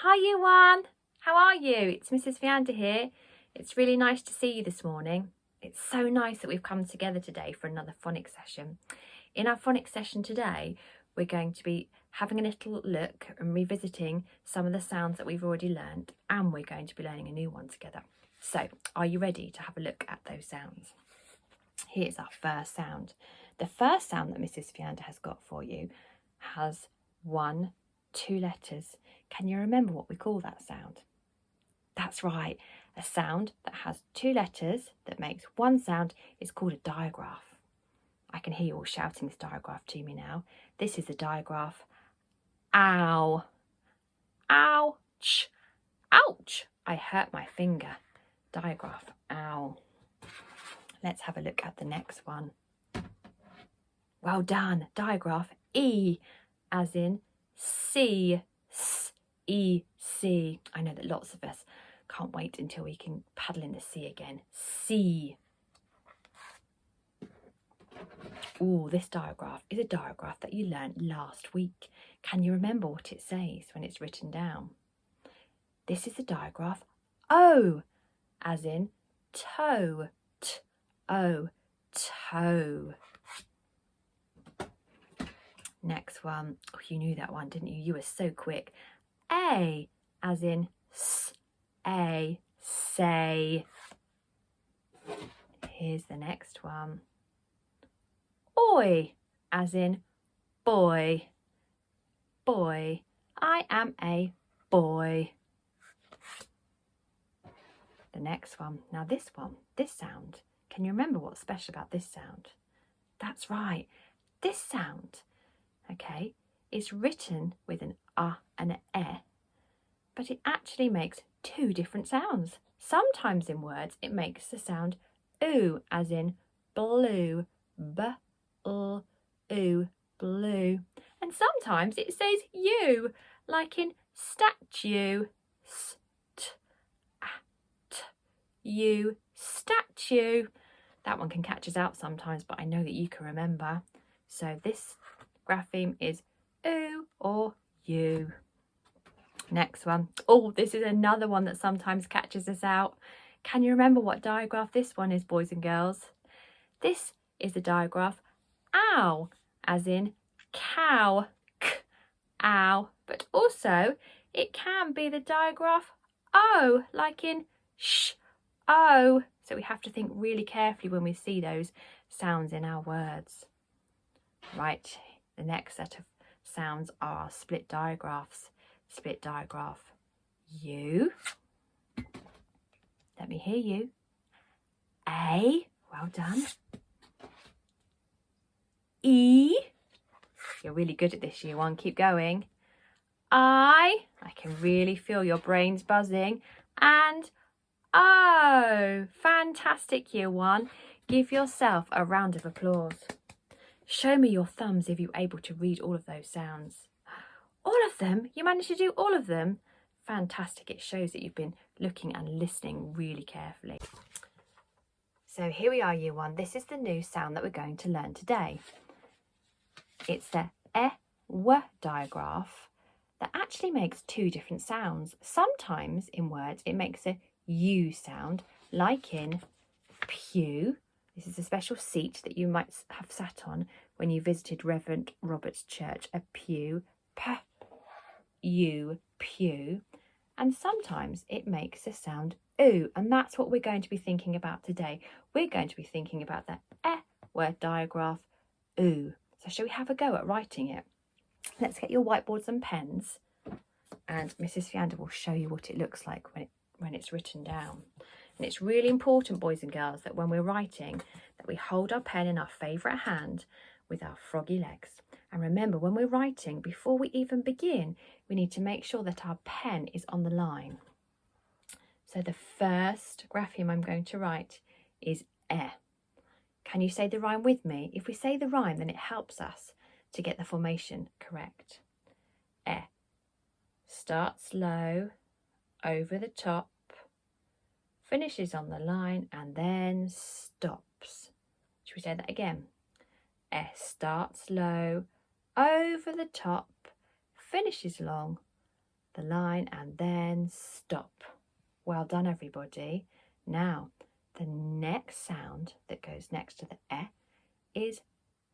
Hi Year 1, how are you? It's Mrs. Vianda here. It's really nice to see you this morning. It's so nice that we've come together today for another phonics session. In our phonics session today, we're going to be having a little look and revisiting some of the sounds that we've already learned, and we're going to be learning a new one together. So, are you ready to have a look at those sounds? Here's our first sound. The first sound that Mrs. Vianda has got for you has 2 letters. Can you remember what we call that sound? That's right, a sound that has 2 letters that makes one sound is called a digraph. I can hear you all shouting this digraph to me now. This is the digraph. Ow, ouch, ouch, I hurt my finger. Digraph, ow. Let's have a look at the next one. Well done, digraph, E, as in C, S, E, C. I know that lots of us can't wait until we can paddle in the sea again. C. Oh, this digraph is a digraph that you learnt last week. Can you remember what it says when it's written down? This is the digraph O, as in toe, T-O, toe. Next one. Oh, you knew that one, didn't you? You were so quick. A, as in S-A, say. Here's the next one. Oi, as in boy, boy. I am a boy. The next one. Now this sound. Can you remember what's special about this sound? That's right. This sound, okay, is written with an and an e, but it actually makes 2 different sounds. Sometimes in words it makes the sound oo, as in blue, b-l-oo, blue. And sometimes it says you, like in statue, st-a-t-you, statue. That one can catch us out sometimes, but I know that you can remember. So this grapheme is oo or you. Next one. Oh, this is another one that sometimes catches us out. Can you remember what digraph this one is, boys and girls? This is the digraph ow, as in cow, k-ow. But also it can be the digraph o, like in sh-o. So we have to think really carefully when we see those sounds in our words. Right, the next set of sounds are split digraphs. Split digraph U. Let me hear you. A, well done. E, you're really good at this, Year 1, keep going. I can really feel your brains buzzing. And O, fantastic, Year 1. Give yourself a round of applause. Show me your thumbs if you're able to read all of those sounds. All of them? You managed to do all of them? Fantastic. It shows that you've been looking and listening really carefully. So here we are, Year 1. This is the new sound that we're going to learn today. It's the e-w digraph that actually makes 2 different sounds. Sometimes in words it makes a U sound, like in pew. This is a special seat that you might have sat on when you visited Reverend Robert's church, a pew, p-u, pew. And sometimes it makes the sound oo, and that's what we're going to be thinking about today. We're going to be thinking about the word digraph oo. So shall we have a go at writing it? Let's get your whiteboards and pens, and Mrs. Vianda will show you what it looks like when it's written down. And it's really important, boys and girls, that when we're writing, that we hold our pen in our favourite hand with our froggy legs. And remember, when we're writing, before we even begin, we need to make sure that our pen is on the line. So the first grapheme I'm going to write is e. Can you say the rhyme with me? If we say the rhyme, then it helps us to get the formation correct. E. Starts low, over the top, finishes on the line, and then stops. Should we say that again? S starts low, over the top, finishes long, the line, and then stop. Well done, everybody. Now, the next sound that goes next to the is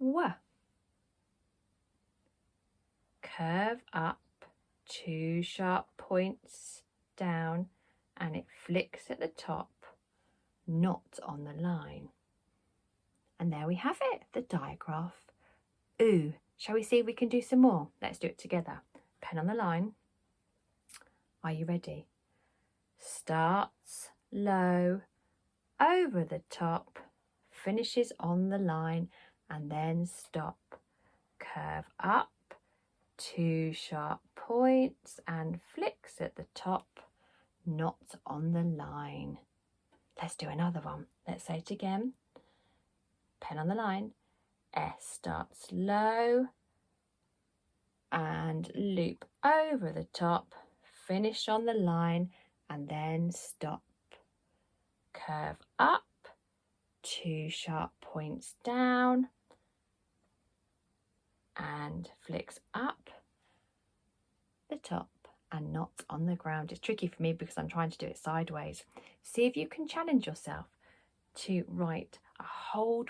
w. Curve up, 2 sharp points down, and it flicks at the top, not on the line. And there we have it, the digraph oo. Shall we see if we can do some more? Let's do it together. Pen on the line. Are you ready? Starts low, over the top, finishes on the line, and then stop. Curve up, 2 sharp points, and flicks at the top, not on the line. Let's do another one. Let's say it again. Pen on the line. Starts low and loop over the top, finish on the line, and then stop. Curve up, 2 sharp points down, and flicks up the top and not on the ground. It's tricky for me because I'm trying to do it sideways. See if you can challenge yourself to write a whole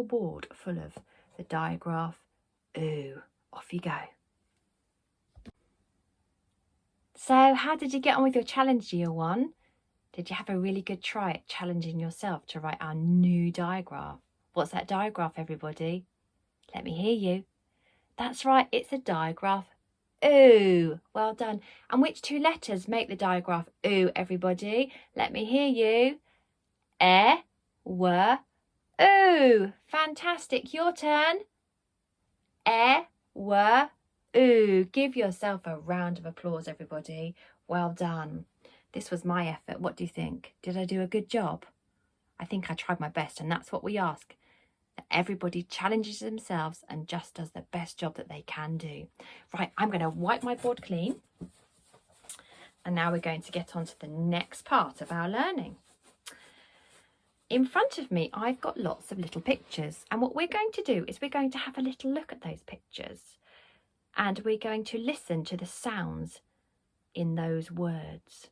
board full of the digraph oo. Off you go. So how did you get on with your challenge, year 1? Did you have a really good try at challenging yourself to write our new digraph? What's that digraph, everybody? Let me hear you. That's right, it's a digraph oo. Well done. And which 2 letters make the digraph oo, everybody? Let me hear you. W, oo. Fantastic. Your turn. W, oo. Give yourself a round of applause, everybody. Well done. This was my effort. What do you think? Did I do a good job? I think I tried my best, and that's what we ask. That everybody challenges themselves and just does the best job that they can do. Right, I'm going to wipe my board clean. And now we're going to get on to the next part of our learning. In front of me, I've got lots of little pictures. And what we're going to do is we're going to have a little look at those pictures. And we're going to listen to the sounds in those words.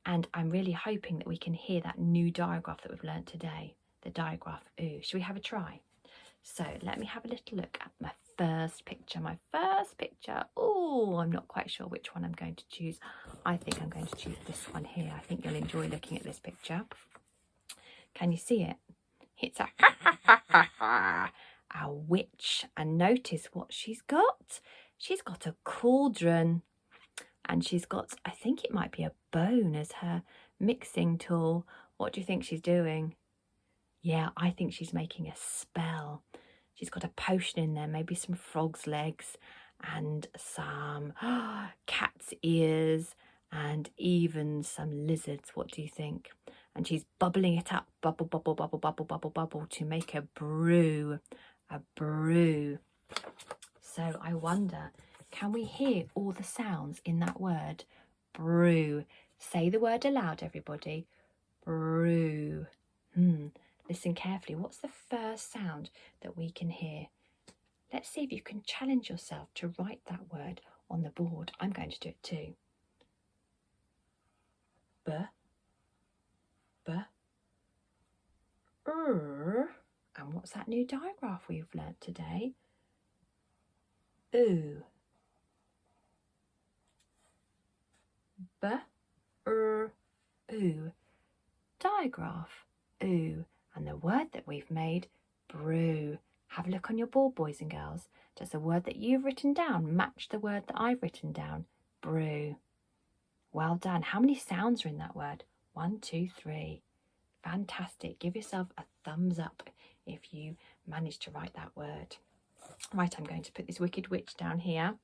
And I'm really hoping that we can hear that new digraph that we've learned today, the digraph oo. Should we have a try? So let me have a little look at my first picture. Oh, I'm not quite sure which one I'm going to choose. I think I'm going to choose this one here. I think you'll enjoy looking at this picture. Can you see it? It's a a witch. And notice what she's got. She's got a cauldron. And she's got, I think it might be a bone as her mixing tool. What do you think she's doing? Yeah, I think she's making a spell. She's got a potion in there, maybe some frog's legs and some cat's ears and even some lizards. What do you think? And she's bubbling it up, bubble, bubble, bubble, bubble, bubble, bubble, to make a brew. A brew. So I wonder, can we hear all the sounds in that word? Brew. Say the word aloud, everybody. Brew. Listen carefully. What's the first sound that we can hear? Let's see if you can challenge yourself to write that word on the board. I'm going to do it too. B. B. And what's that new digraph we've learnt today? Oo. B, oo. Digraph oo. And the word that we've made, brew. Have a look on your board, boys and girls. Does the word that you've written down match the word that I've written down? Brew. Well done. How many sounds are in that word? 1, 2, 3. Fantastic. Give yourself a thumbs up if you managed to write that word. Right, I'm going to put this wicked witch down here.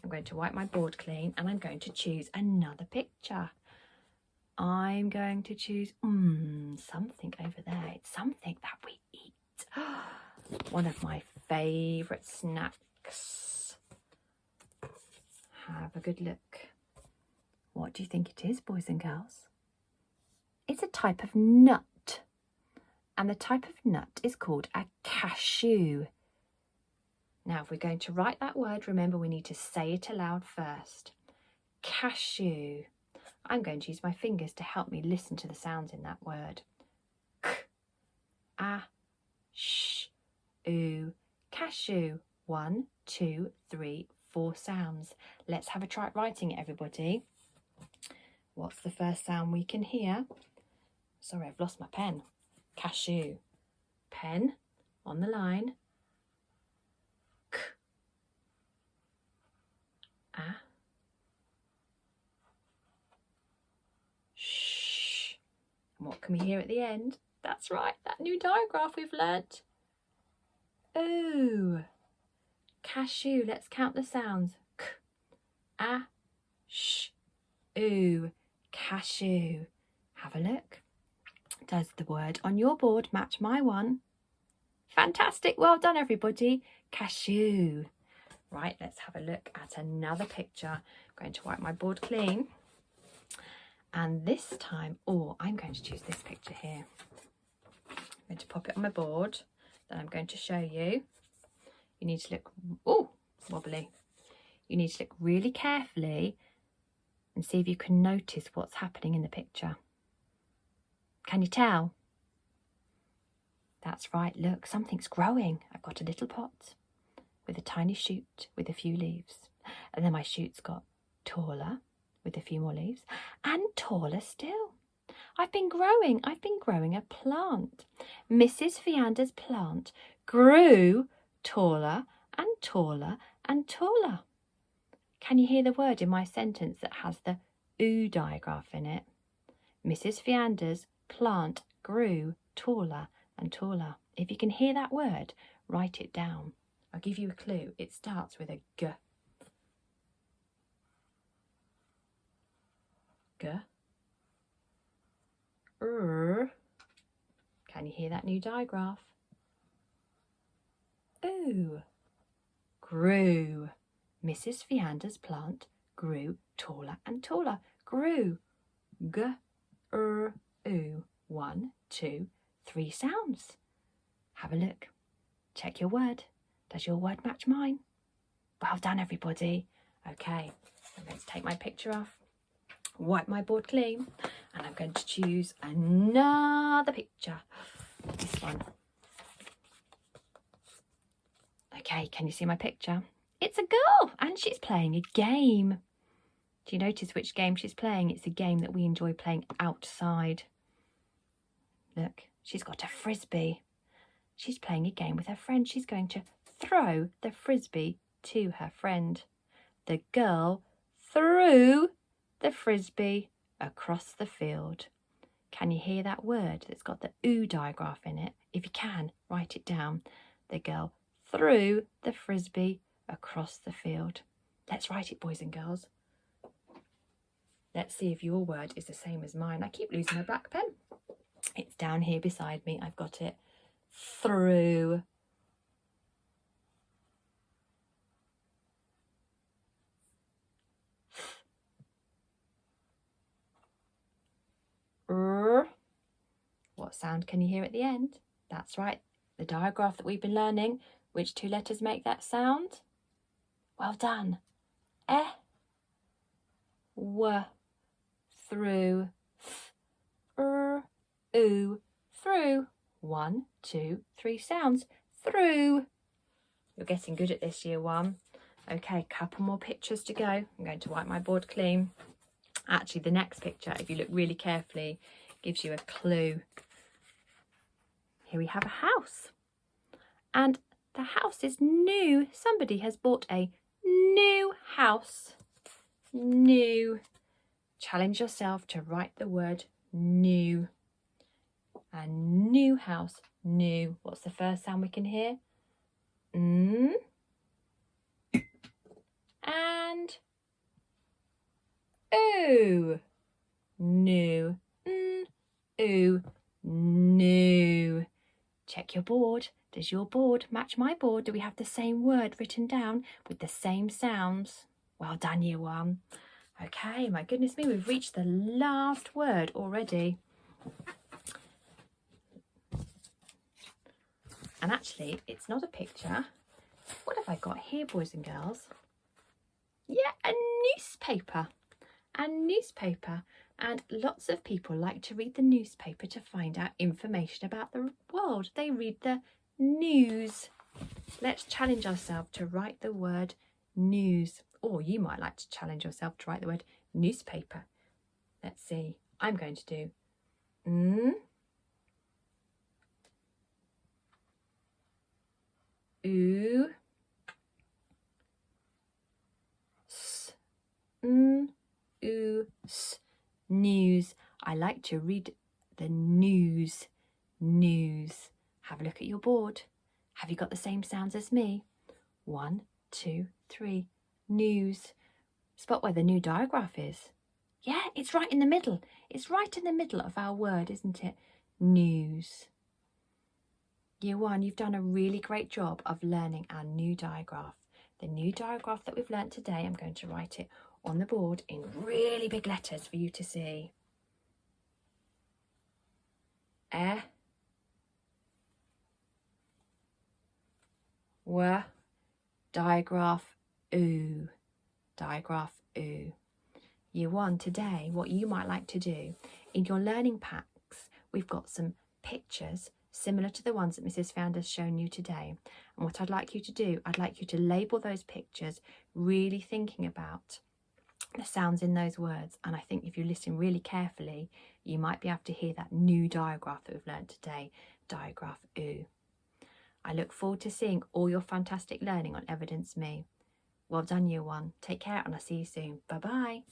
I'm going to wipe my board clean and I'm going to choose another picture. I'm going to choose something over there. It's something that we eat. One of my favourite snacks. Have a good look. What do you think it is, boys and girls? It's a type of nut. And the type of nut is called a cashew. Now, if we're going to write that word, remember we need to say it aloud first. cashew. I'm going to use my fingers to help me listen to the sounds in that word. K, a, sh, oo, cashew. 1, 2, 3, 4 sounds. Let's have a try at writing it, everybody. What's the first sound we can hear? Sorry, I've lost my pen. Cashew. Pen on the line. K, a, sh. And what can we hear at the end? That's right, that new digraph we've learnt. Oo. Cashew. Let's count the sounds. K, a, sh, oo. Cashew. Have a look. Does the word on your board match my one? Fantastic. Well done, everybody. Cashew. Right, let's have a look at another picture. I'm going to wipe my board clean. And this time, I'm going to choose this picture here. I'm going to pop it on my board. Then I'm going to show you. You need to look, wobbly. You need to look really carefully and see if you can notice what's happening in the picture. Can you tell? That's right, look, something's growing. I've got a little pot with a tiny shoot with a few leaves. And then my shoot's got taller with a few more leaves and taller still. I've been growing a plant. Mrs. Viander's plant grew taller and taller and taller. Can you hear the word in my sentence that has the oo digraph in it? Mrs. Viander's plant grew taller and taller. If you can hear that word, write it down. I'll give you a clue. It starts with a G. G. Can you hear that new digraph? Oo. Grew. Mrs. Viander's plant grew taller and taller. Grew. G, oo. 1, 2, 3 sounds. Have a look. Check your word. Does your word match mine? Well done, everybody. Okay, I'm going to take my picture off, wipe my board clean, and I'm going to choose another picture. This one. Okay, can you see my picture? It's a girl and she's playing a game. Do you notice which game she's playing? It's a game that we enjoy playing outside. Look, she's got a frisbee. She's playing a game with her friend. She's going to throw the frisbee to her friend. The girl threw the frisbee across the field. Can you hear that word that's got the oo digraph in it? If you can, write it down. The girl threw the frisbee across the field. Let's write it, boys and girls. Let's see if your word is the same as mine. I keep losing my black pen. It's down here beside me. I've got it. Through. What sound can you hear at the end? That's right, the digraph that we've been learning. Which 2 letters make that sound? Well done. W, through, oo, through. 1, 2, 3 sounds. Through. You're getting good at this, year 1. Okay, couple more pictures to go. I'm going to wipe my board clean. Actually, the next picture, if you look really carefully, gives you a clue. Here we have a house. And the house is new. Somebody has bought a new house. New. Challenge yourself to write the word new. A new house. New. What's the first sound we can hear? And oo. New. Ooh. New. Check your board. Does your board match my board? Do we have the same word written down with the same sounds? Well done, year 1. Okay, my goodness me, we've reached the last word already. And actually, it's not a picture. What have I got here, boys and girls? Yeah, a newspaper. and newspaper. And lots of people like to read the newspaper to find out information about the world. They read the news. Let's challenge ourselves to write the word news. Or you might like to challenge yourself to write the word newspaper. Let's see. I'm going to do oo, s, oo, s, news. I like to read the news. News. Have a look at your board. Have you got the same sounds as me? 1, 2, 3. News. Spot where the new digraph is. Yeah, it's right in the middle. It's right in the middle of our word, isn't it? News. Year 1, you've done a really great job of learning our new digraph. The new digraph that we've learnt today, I'm going to write it on the board in really big letters for you to see. Digraph oo. Digraph oo. Year 1, today, what you might like to do, in your learning packs, we've got some pictures similar to the ones that Mrs. Founder's shown you today. And what I'd like you to do, I'd like you to label those pictures, really thinking about the sounds in those words. And I think if you listen really carefully, you might be able to hear that new digraph that we've learned today, digraph oo. I look forward to seeing all your fantastic learning on Evidence Me. Well done, Year 1. Take care and I'll see you soon. Bye-bye.